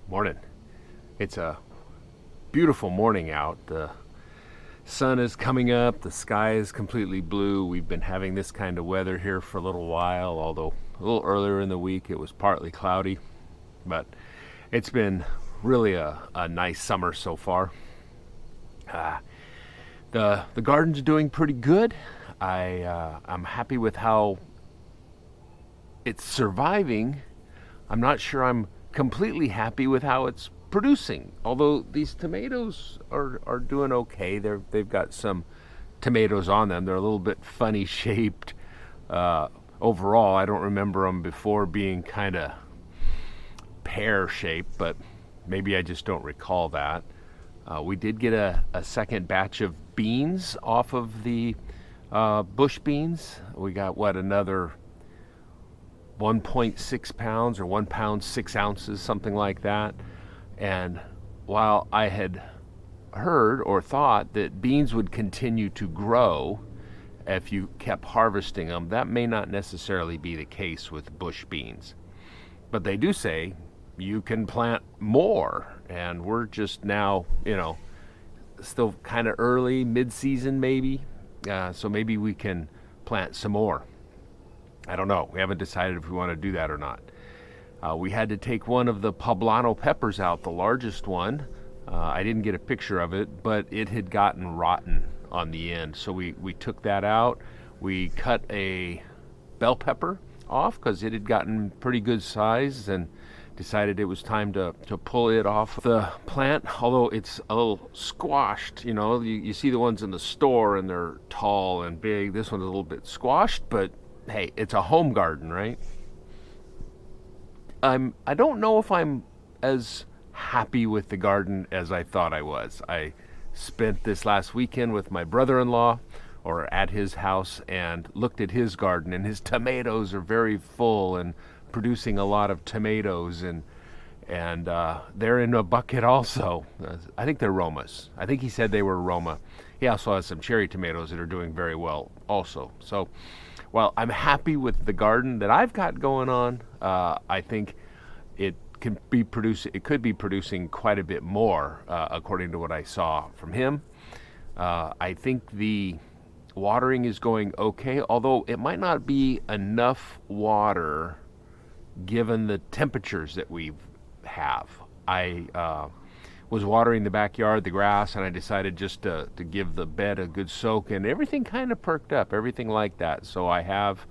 Morning. It's a beautiful morning out. The sun is coming up, the sky is completely blue. We've been having this kind of weather here for a little while, although a little earlier in the week it was partly cloudy. But it's been really a nice summer so far. The garden's doing pretty good. I'm happy with how it's surviving. I'm not sure I'm completely happy with how it's producing. Although these tomatoes are doing okay. They've got some tomatoes on them. They're a little bit funny shaped. Overall, I don't remember them before being kind of pear shaped, but maybe I just don't recall that. We did get a second batch of beans off of the bush beans. We got another 1.6 pounds or 1 pound 6 ounces, something like that. And while I had heard or thought that beans would continue to grow if you kept harvesting them, that may not necessarily be the case with bush beans. But they do say you can plant more, and we're just now, still kind of early, mid-season maybe. So maybe we can plant some more. I don't know. We haven't decided if we want to do that or not. We had to take one of the poblano peppers out, the largest one. I didn't get a picture of it, but it had gotten rotten on the end. So we took that out. We cut a bell pepper off because it had gotten pretty good size, and decided it was time to pull it off the plant, although it's a little squashed. You see the ones in the store and they're tall and big. This one's a little bit squashed, but hey, it's a home garden, right? I don't know if I'm as happy with the garden as I thought I was. I spent this last weekend with my brother-in-law, or at his house, and looked at his garden, and his tomatoes are very full and producing a lot of tomatoes, and they're in a bucket also. I think they're Romas. I think he said they were Roma. He also has some cherry tomatoes that are doing very well also. So while I'm happy with the garden that I've got going on, I think it could be producing quite a bit more, according to what I saw from him. I think the watering is going okay, although it might not be enough water given the temperatures that we have. I was watering the backyard, the grass, and I decided just to give the bed a good soak, and everything kind of perked up, everything like that. So I have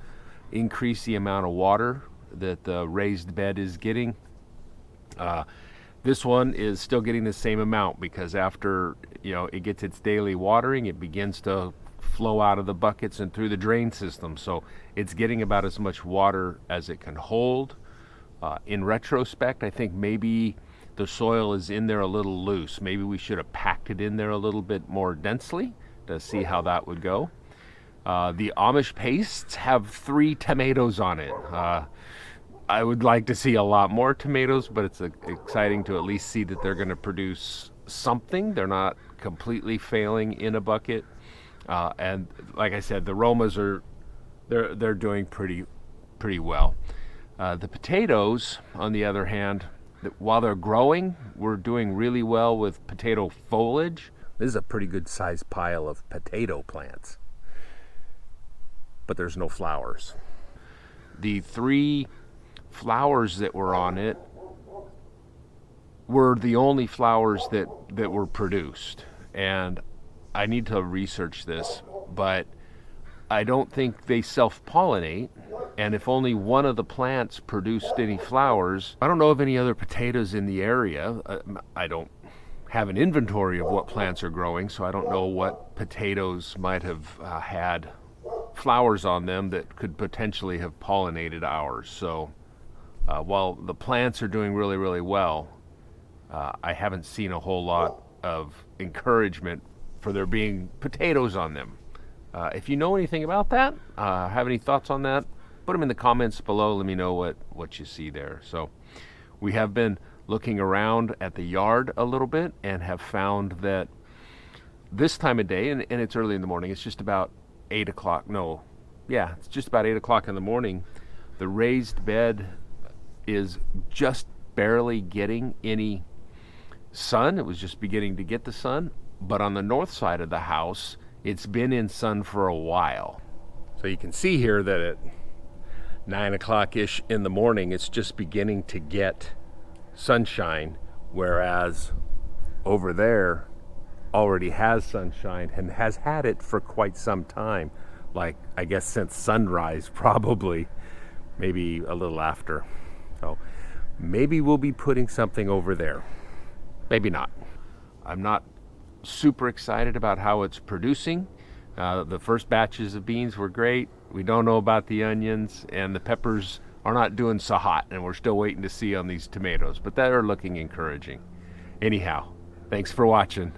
increased the amount of water that the raised bed is getting. This one is still getting the same amount, because after it gets its daily watering, it begins to flow out of the buckets and through the drain system. So it's getting about as much water as it can hold. In retrospect, I think maybe the soil is in there a little loose. Maybe we should have packed it in there a little bit more densely to see how that would go. The Amish pastes have 3 tomatoes on it. I would like to see a lot more tomatoes, but it's exciting to at least see that they're going to produce something. They're not completely failing in a bucket. And like I said, the Romas they're doing pretty well. The potatoes, on the other hand, while they're growing, we're doing really well with potato foliage. This is a pretty good sized pile of potato plants, but there's no flowers. The 3 flowers that were on it were the only flowers that were produced, and I need to research this, but I don't think they self-pollinate, and if only one of the plants produced any flowers, I don't know of any other potatoes in the area. I don't have an inventory of what plants are growing, so I don't know what potatoes might have had flowers on them that could potentially have pollinated ours. So while the plants are doing really, really well, I haven't seen a whole lot of encouragement for there being potatoes on them. If you know anything about that, have any thoughts on that, put them in the comments below. Let me know what you see there. So we have been looking around at the yard a little bit and have found that this time of day, and it's early in the morning, it's just about 8 o'clock. No, yeah, it's just about 8 o'clock in the morning. The raised bed is just barely getting any sun. It was just beginning to get the sun. But on the north side of the house, it's been in sun for a while. So you can see here that at 9 o'clock-ish in the morning, it's just beginning to get sunshine, whereas over there already has sunshine and has had it for quite some time, like I guess since sunrise, probably, maybe a little after. So maybe we'll be putting something over there. Maybe not. I'm not super excited about how it's producing. The first batches of beans were great. We don't know about the onions, and the peppers are not doing so hot, and we're still waiting to see on these tomatoes, but they are looking encouraging. Anyhow, thanks for watching.